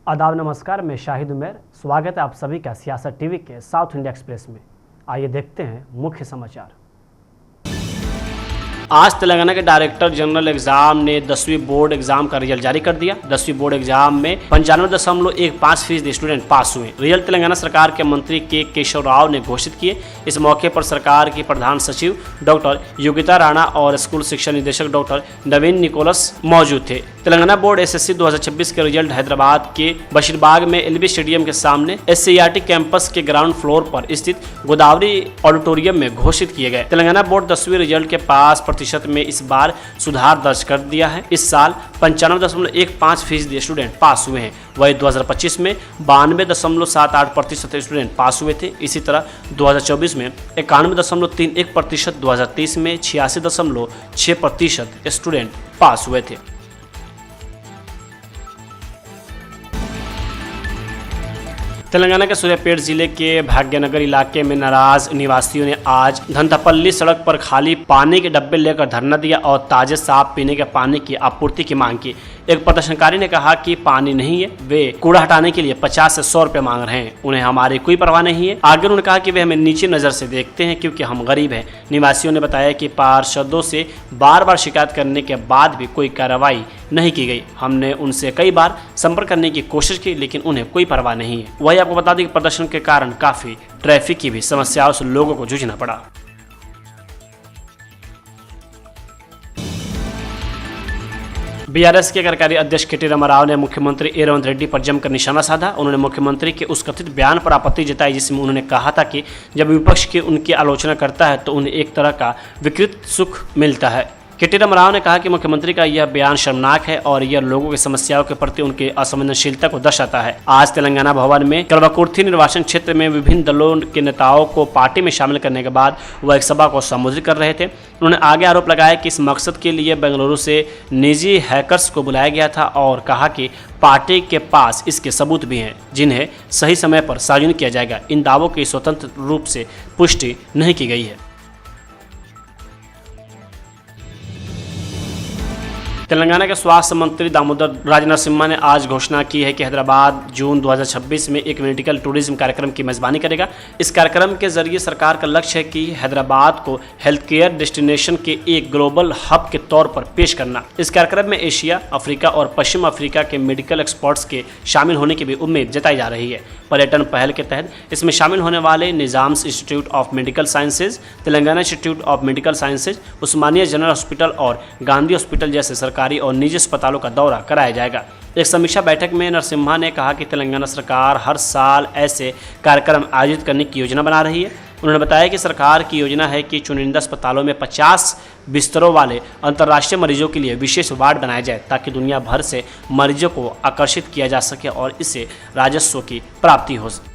आदाब नमस्कार, मैं शाहिद उमर। स्वागत है आप सभी का सियासत टीवी के साउथ इंडिया एक्सप्रेस में। आइए देखते हैं मुख्य समाचार। आज तेलंगाना के डायरेक्टर जनरल एग्जाम ने 10वीं बोर्ड एग्जाम का रिजल्ट जारी कर दिया। 10वीं बोर्ड एग्जाम में 95.15% स्टूडेंट पास हुए। रिजल्ट तेलंगाना सरकार के मंत्री के केशव राव ने घोषित किए। इस मौके पर सरकार की प्रधान सचिव डॉक्टर योगिता राणा और स्कूल शिक्षा निदेशक डॉक्टर नवीन निकोलस मौजूद थे। तेलंगाना बोर्ड एसएससी 2026 के रिजल्ट हैदराबाद के बशीरबाग में एलबी स्टेडियम के सामने एससीईआरटी कैंपस के ग्राउंड फ्लोर पर स्थित गोदावरी ऑडिटोरियम में घोषित किए गए। तेलंगाना बोर्ड 10वीं रिजल्ट के पास प्रतिशत में इस बार सुधार दर्ज कर दिया है। इस साल 95.15% स्टूडेंट पास हुए हैं। वही 2025 में 92.78% स्टूडेंट पास हुए थे। इसी तरह 2024 में 91.31%, 2030 में 86.6% स्टूडेंट पास हुए थे। तेलंगाना के सूर्यापेट जिले के भाग्यनगर इलाके में नाराज निवासियों ने आज धंतापल्ली सड़क पर खाली पानी के डब्बे लेकर धरना दिया और ताजे साफ पीने के पानी की आपूर्ति की मांग की। एक प्रदर्शनकारी ने कहा कि पानी नहीं है, वे कूड़ा हटाने के लिए 50 से 100 रुपये मांग रहे हैं। उन्हें हमारी कोई परवाह नहीं है। आगे उन्होंने कहा कि वे हमें नीचे नज़र से देखते हैं क्योंकि हम गरीब हैं। निवासियों ने बताया कि पार्षदों से बार बार शिकायत करने के बाद भी कोई कार्रवाई नहीं की गई। हमने उनसे कई बार संपर्क करने की कोशिश की लेकिन उन्हें कोई परवाह नहीं है। वही आपको बता दें कि प्रदर्शन के कारण काफ़ी ट्रैफिक की भी समस्याओं से लोगों को जूझना पड़ा। बीआरएस के कार्यकारी अध्यक्ष के.टी. रामाराव ने मुख्यमंत्री ए. रेवंत रेड्डी पर जमकर निशाना साधा। उन्होंने मुख्यमंत्री के उस कथित बयान पर आपत्ति जताई जिसमें उन्होंने कहा था कि जब विपक्ष की उनकी आलोचना करता है तो उन्हें एक तरह का विकृत सुख मिलता है। के.टी. रामाराव ने कहा कि मुख्यमंत्री का यह बयान शर्मनाक है और यह लोगों की समस्याओं के प्रति उनकी असंवेदनशीलता को दर्शाता है। आज तेलंगाना भवन में कल्वाकुर्थी निर्वाचन क्षेत्र में विभिन्न दलों के नेताओं को पार्टी में शामिल करने के बाद वह एक सभा को संबोधित कर रहे थे। उन्होंने आगे आरोप लगाया कि इस मकसद के लिए बेंगलुरु से निजी हैकर्स को बुलाया गया था और कहा कि पार्टी के पास इसके सबूत भी हैं जिन्हें सही समय पर सार्वजनिक किया जाएगा। इन दावों की स्वतंत्र रूप से पुष्टि नहीं की गई है। तेलंगाना के स्वास्थ्य मंत्री दामोदर राज नरसिम्हा ने आज घोषणा की है कि हैदराबाद जून 2026 में एक मेडिकल टूरिज्म कार्यक्रम की मेजबानी करेगा। इस कार्यक्रम के जरिए सरकार का लक्ष्य है कि हैदराबाद को हेल्थ केयर डेस्टिनेशन के एक ग्लोबल हब के तौर पर पेश करना। इस कार्यक्रम में एशिया, अफ्रीका और पश्चिम अफ्रीका के मेडिकल एक्सपर्ट्स के शामिल होने की भी उम्मीद जताई जा रही है। पर्यटन पहल के तहत इसमें शामिल होने वाले Nizams institute of medical sciences, Telangana institute of medical sciences, Osmania general hospital और गांधी हॉस्पिटल जैसे सरकारी और निजी अस्पतालों का दौरा कराया जाएगा। एक समीक्षा बैठक में नरसिम्हा ने कहा कि तेलंगाना सरकार हर साल ऐसे कार्यक्रम आयोजित करने की योजना बना रही है। उन्होंने बताया कि सरकार की योजना है कि चुनिंदा अस्पतालों में 50 बिस्तरों वाले अंतर्राष्ट्रीय मरीजों के लिए विशेष वार्ड बनाया जाए ताकि दुनिया भर से मरीजों को आकर्षित किया जा सके और इससे राजस्व की प्राप्ति हो सके।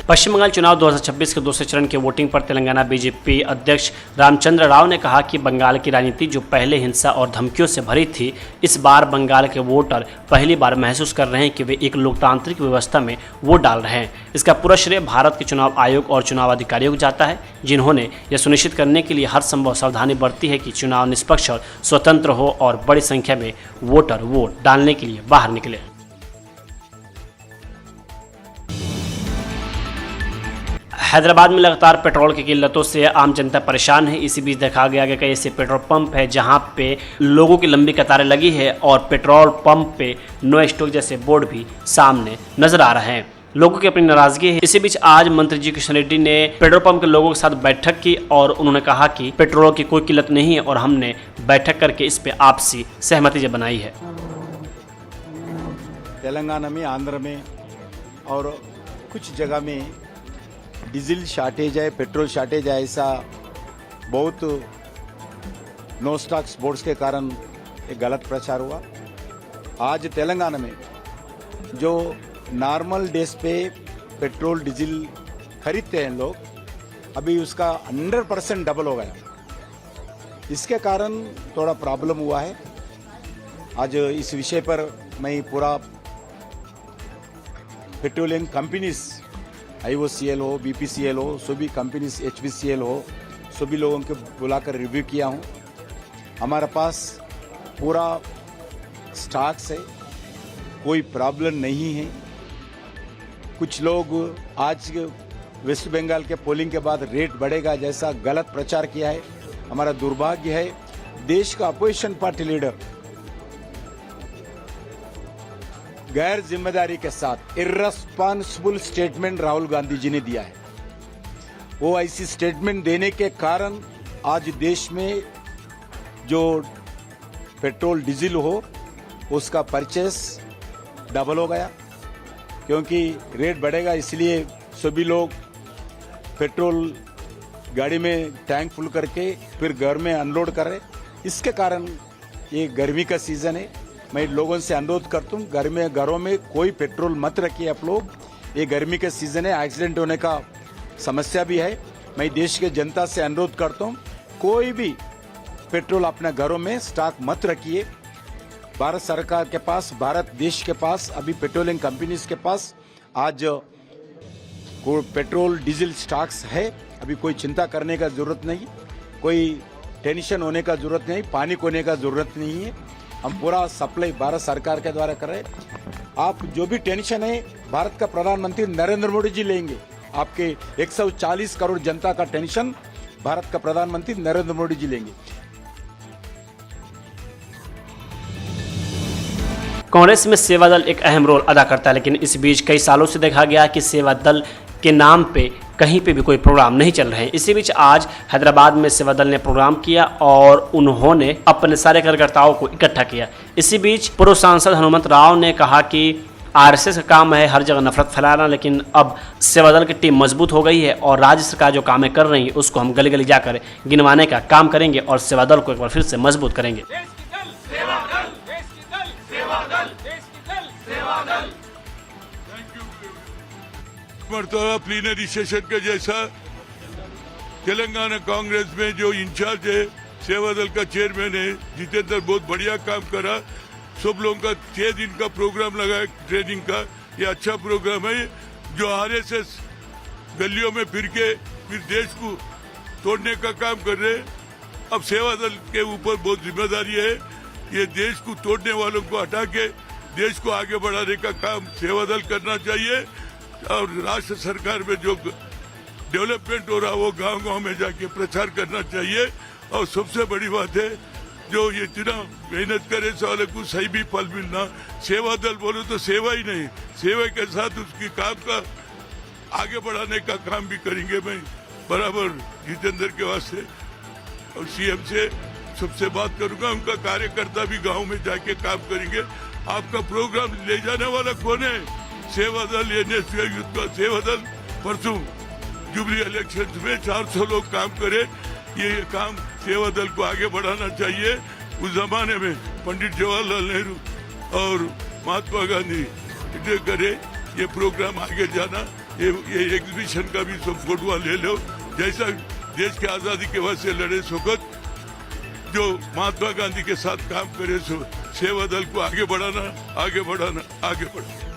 पश्चिम बंगाल चुनाव 2026 के दूसरे चरण के वोटिंग पर तेलंगाना बीजेपी अध्यक्ष रामचंद्र राव ने कहा कि बंगाल की राजनीति जो पहले हिंसा और धमकियों से भरी थी, इस बार बंगाल के वोटर पहली बार महसूस कर रहे हैं कि वे एक लोकतांत्रिक व्यवस्था में वोट डाल रहे हैं। इसका पूरा श्रेय भारत के चुनाव आयोग और चुनाव अधिकारियों को जाता है जिन्होंने यह सुनिश्चित करने के लिए हर संभव सावधानी बरती है कि चुनाव निष्पक्ष और स्वतंत्र हो और बड़ी संख्या में वोटर वोट डालने के लिए बाहर निकले। हैदराबाद में लगातार पेट्रोल की किल्लतों से आम जनता परेशान है। इसी बीच देखा गया कि कई ऐसे पेट्रोल पंप है जहां पे लोगों की लंबी कतारें लगी है और पेट्रोल पंप पे नो स्टॉक जैसे बोर्ड भी सामने नजर आ रहे हैं। लोगों की अपनी नाराजगी है। इसी बीच आज मंत्री जी किशन रेड्डी ने पेट्रोल पंप के लोगों के साथ बैठक की और उन्होंने कहा कि पेट्रोल की कोई किल्लत नहीं है और हमने बैठक करके इस पे आपसी सहमति बनाई है। तेलंगाना में, आंध्र में और कुछ जगह में डीजल शॉर्टेज है, पेट्रोल शॉर्टेज है, ऐसा बहुत नो स्टॉक्स बोर्ड्स के कारण एक गलत प्रचार हुआ। आज तेलंगाना में जो नॉर्मल डेज पे पेट्रोल डीजल खरीदते हैं लोग, अभी उसका 100% डबल हो गया। इसके कारण थोड़ा प्रॉब्लम हुआ है। आज इस विषय पर मैं पूरा पेट्रोलियम कंपनीज IOCL हो, BPCL हो, सभी कंपनीज HPCL हो, सभी लोगों को बुलाकर रिव्यू किया हूँ। हमारे पास पूरा स्टॉक्स है, कोई प्रॉब्लम नहीं है। कुछ लोग आज वेस्ट बंगाल के पोलिंग के बाद रेट बढ़ेगा जैसा गलत प्रचार किया है। हमारा दुर्भाग्य है, देश का अपोजिशन पार्टी लीडर गैर जिम्मेदारी के साथ इर्रेस्पॉन्सिबल स्टेटमेंट राहुल गांधी जी ने दिया है। वो ऐसी स्टेटमेंट देने के कारण आज देश में जो पेट्रोल डीजल हो उसका परचेस डबल हो गया, क्योंकि रेट बढ़ेगा इसलिए सभी लोग पेट्रोल गाड़ी में टैंक फुल करके फिर घर में अनलोड कर रहे। इसके कारण ये गर्मी का सीजन है। मैं लोगों से अनुरोध करता हूँ, घरों में कोई पेट्रोल मत रखिए आप लोग। ये गर्मी के सीजन है, एक्सीडेंट होने का समस्या भी है। मैं देश के जनता से अनुरोध करता हूँ, कोई भी पेट्रोल अपने घरों में स्टॉक मत रखिए। भारत सरकार के पास, भारत देश के पास, अभी पेट्रोलियम कंपनीज के पास आज पेट्रोल डीजल स्टॉक्स है। अभी कोई चिंता करने का जरूरत नहीं, कोई टेंशन होने का जरूरत नहीं, पैनिक होने का जरूरत नहीं है। हम पूरा सप्लाई भारत सरकार के द्वारा कर रहे हैं। आप जो भी टेंशन है भारत का प्रधानमंत्री नरेंद्र मोदी जी लेंगे। आपके 140 करोड़ जनता का टेंशन भारत का प्रधानमंत्री नरेंद्र मोदी जी लेंगे। कांग्रेस में सेवा दल एक अहम रोल अदा करता है, लेकिन इस बीच कई सालों से देखा गया कि सेवा दल के नाम पे कहीं पे भी कोई प्रोग्राम नहीं चल रहे हैं। इसी बीच आज हैदराबाद में सेवा दल ने प्रोग्राम किया और उन्होंने अपने सारे कार्यकर्ताओं को इकट्ठा किया। इसी बीच पूर्व सांसद हनुमंत राव ने कहा कि आरएसएस का काम है हर जगह नफरत फैलाना, लेकिन अब सेवा दल की टीम मजबूत हो गई है और राज्य सरकार जो कामें कर रही है उसको हम गली गली जाकर गिनवाने का काम करेंगे और सेवा दल को एक बार फिर से मजबूत करेंगे। मरतबा प्लीनरी सेशन के जैसा तेलंगाना कांग्रेस में जो इंचार्ज है सेवा दल का चेयरमैन है जितेंद्र, बहुत बढ़िया काम करा। सब लोगों का 6 दिन का प्रोग्राम लगाया ट्रेनिंग का, ये अच्छा प्रोग्राम है। जो आरएसएस गलियों में फिर देश को तोड़ने का काम कर रहे, अब सेवा दल के ऊपर बहुत जिम्मेदारी है। ये देश को तोड़ने वालों को हटा के देश को आगे बढ़ाने का काम सेवा दल करना चाहिए। और राष्ट्र सरकार में जो डेवलपमेंट हो रहा वो गांव गांव में जाके प्रचार करना चाहिए। और सबसे बड़ी बात है, जो ये इतना मेहनत करे साले को सही भी फल मिलना। सेवा दल बोलो तो सेवा ही नहीं, सेवा के साथ उसकी काम का आगे बढ़ाने का काम भी करेंगे। मैं बराबर जितेंद्र के वास्ते और सीएम से सबसे बात करूंगा, उनका कार्यकर्ता भी गाँव में जाके काम करेंगे। आपका प्रोग्राम ले जाने वाला कौन है? सेवा दल, एनएसयू युद्ध का सेवा दल। परसों जुबली इलेक्शन में 400 लोग काम करे। ये काम सेवा दल को आगे बढ़ाना चाहिए। उस जमाने में पंडित जवाहरलाल नेहरू और महात्मा गांधी करे ये प्रोग्राम आगे जाना। ये एग्जीबिशन का भी सब फोटो ले लो, जैसा देश के आजादी के वास्ते लड़े सोकत जो महात्मा गांधी के साथ काम करे। सेवा दल को आगे बढ़ाना, आगे बढ़ाना, आगे बढ़ाना।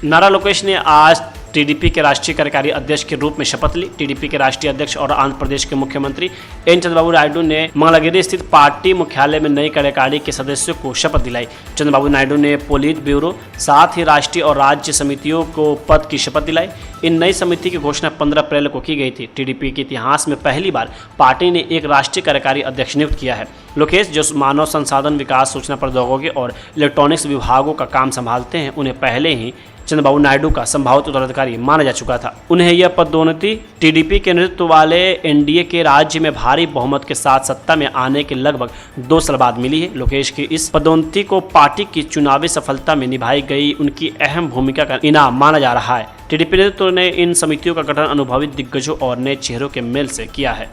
नारा लोकेश ने आज टीडीपी के राष्ट्रीय कार्यकारी अध्यक्ष के रूप में शपथ ली। टीडीपी के राष्ट्रीय अध्यक्ष और आंध्र प्रदेश के मुख्यमंत्री एन चंद्रबाबू नायडू ने मंगलागिरी स्थित पार्टी मुख्यालय में नई कार्यकारिणी के सदस्यों को शपथ दिलाई। चंद्रबाबू नायडू ने पोलित ब्यूरो, साथ ही राष्ट्रीय और राज्य समितियों को पद की शपथ दिलाई। इन नई समिति की घोषणा 15 अप्रैल को की गई थी। टीडीपी के इतिहास में पहली बार पार्टी ने एक राष्ट्रीय कार्यकारी अध्यक्ष नियुक्त किया है। लोकेश, जो मानव संसाधन विकास, सूचना प्रौद्योगिकी और इलेक्ट्रॉनिक्स विभागों का काम संभालते हैं, उन्हें पहले ही चंद्रबाबू नायडू का संभावित उत्तराधिकारी माना जा चुका था। उन्हें यह पदोन्नति टीडीपी के नेतृत्व वाले एनडीए के राज्य में भारी बहुमत के साथ सत्ता में आने के लगभग 2 साल बाद मिली है। लोकेश की इस पदोन्नति को पार्टी की चुनावी सफलता में निभाई गई उनकी अहम भूमिका का इनाम माना जा रहा है। टीडीपी नेतृत्व ने इन समितियों का गठन अनुभवी दिग्गजों और नए चेहरों के मेल से किया है।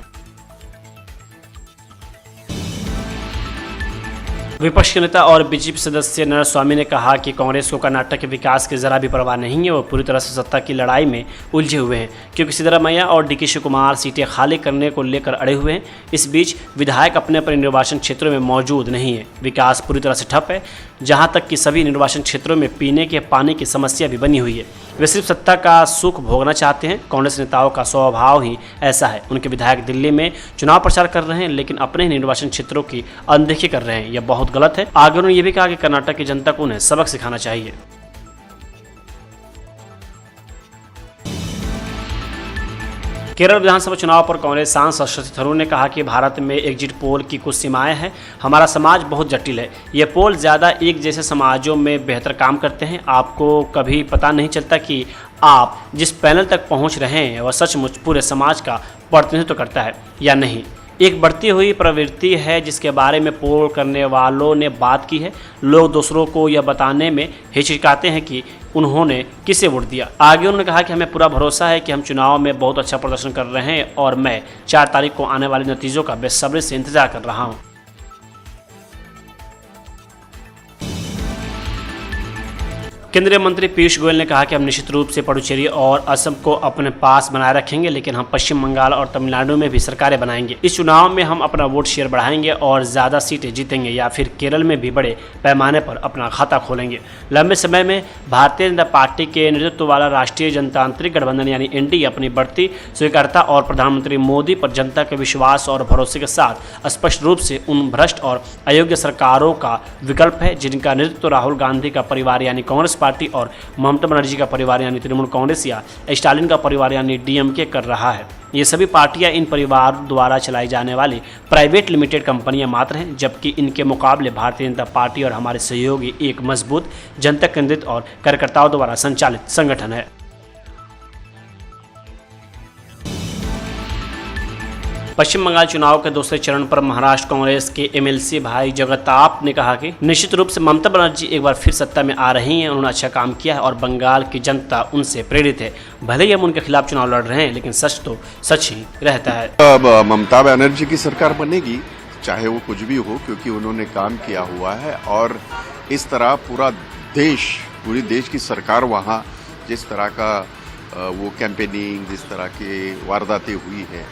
विपक्ष के नेता और बीजेपी सदस्य नारायण स्वामी ने कहा कि कांग्रेस को कर्नाटक के विकास की जरा भी परवाह नहीं है। वो पूरी तरह से सत्ता की लड़ाई में उलझे हुए हैं, क्योंकि सिद्धरामैया और डीके शिवकुमार सीटें खाली करने को लेकर अड़े हुए हैं। इस बीच विधायक अपने अपने निर्वाचन क्षेत्रों में मौजूद नहीं है। विकास पूरी तरह से ठप है, जहां तक कि सभी निर्वाचन क्षेत्रों में पीने के पानी की समस्या भी बनी हुई है। वे सिर्फ सत्ता का सुख भोगना चाहते हैं। कांग्रेस नेताओं का स्वभाव ही ऐसा है। उनके विधायक दिल्ली में चुनाव प्रचार कर रहे हैं लेकिन अपने ही निर्वाचन क्षेत्रों की अनदेखी कर रहे हैं। यह बहुत गलत है। आगे उन्होंने ये भी कहा कि कर्नाटक की जनता को उन्हें सबक सिखाना चाहिए। केरल विधानसभा चुनाव पर कांग्रेस सांसद शशि थरूर ने कहा कि भारत में एग्जिट पोल की कुछ सीमाएं हैं। हमारा समाज बहुत जटिल है। ये पोल ज़्यादा एक जैसे समाजों में बेहतर काम करते हैं। आपको कभी पता नहीं चलता कि आप जिस पैनल तक पहुंच रहे हैं वह सचमुच पूरे समाज का प्रतिनिधित्व करता है या नहीं। एक बढ़ती हुई प्रवृत्ति है जिसके बारे में पोल करने वालों ने बात की है। लोग दूसरों को यह बताने में हिचकिचाते हैं कि उन्होंने किसे वोट दिया। आगे उन्होंने कहा कि हमें पूरा भरोसा है कि हम चुनाव में बहुत अच्छा प्रदर्शन कर रहे हैं और मैं 4 तारीख को आने वाले नतीजों का बेसब्री से इंतजार कर रहा हूं। केंद्रीय मंत्री पीयूष गोयल ने कहा कि हम निश्चित रूप से पुडुचेरी और असम को अपने पास बनाए रखेंगे, लेकिन हम पश्चिम बंगाल और तमिलनाडु में भी सरकारें बनाएंगे। इस चुनाव में हम अपना वोट शेयर बढ़ाएंगे और ज़्यादा सीटें जीतेंगे या फिर केरल में भी बड़े पैमाने पर अपना खाता खोलेंगे। लंबे समय में भारतीय जनता पार्टी के नेतृत्व वाला राष्ट्रीय जनतांत्रिक गठबंधन यानी एनडीए अपनी बढ़ती स्वीकार्यता और प्रधानमंत्री मोदी पर जनता के विश्वास और भरोसे के साथ स्पष्ट रूप से उन भ्रष्ट और अयोग्य सरकारों का विकल्प है जिनका नेतृत्व राहुल गांधी का परिवार यानी कांग्रेस पार्टी और ममता बनर्जी का परिवार यानी तृणमूल कांग्रेस या स्टालिन का परिवार यानी डीएमके कर रहा है। ये सभी पार्टियां इन परिवार द्वारा चलाई जाने वाली प्राइवेट लिमिटेड कंपनियां मात्र हैं, जबकि इनके मुकाबले भारतीय जनता पार्टी और हमारे सहयोगी एक मजबूत जनता केंद्रित और कार्यकर्ताओं द्वारा संचालित संगठन है। पश्चिम बंगाल चुनाव के दूसरे चरण पर महाराष्ट्र कांग्रेस के एमएलसी भाई जगताप ने कहा कि निश्चित रूप से ममता बनर्जी एक बार फिर सत्ता में आ रही हैं। उन्होंने अच्छा काम किया है और बंगाल की जनता उनसे प्रेरित है। भले ही हम उनके खिलाफ चुनाव लड़ रहे हैं लेकिन सच तो सच ही रहता है। ममता बनर्जी की सरकार बनेगी चाहे वो कुछ भी हो, क्योंकि उन्होंने काम किया हुआ है और इस तरह पूरी देश की सरकार वहाँ जिस तरह का वो कैंपेनिंग, जिस तरह की वारदातें हुई है,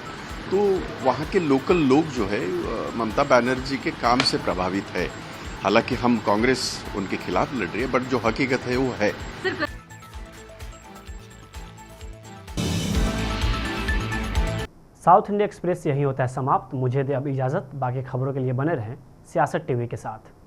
तो वहाँ के लोकल लोग जो है ममता बनर्जी के काम से प्रभावित है। हालांकि हम कांग्रेस उनके खिलाफ लड़ रही है, बट जो हकीकत है वो है। साउथ इंडिया एक्सप्रेस यही होता है समाप्त। मुझे दे अब इजाज़त। बाकी खबरों के लिए बने रहें सियासत टीवी के साथ।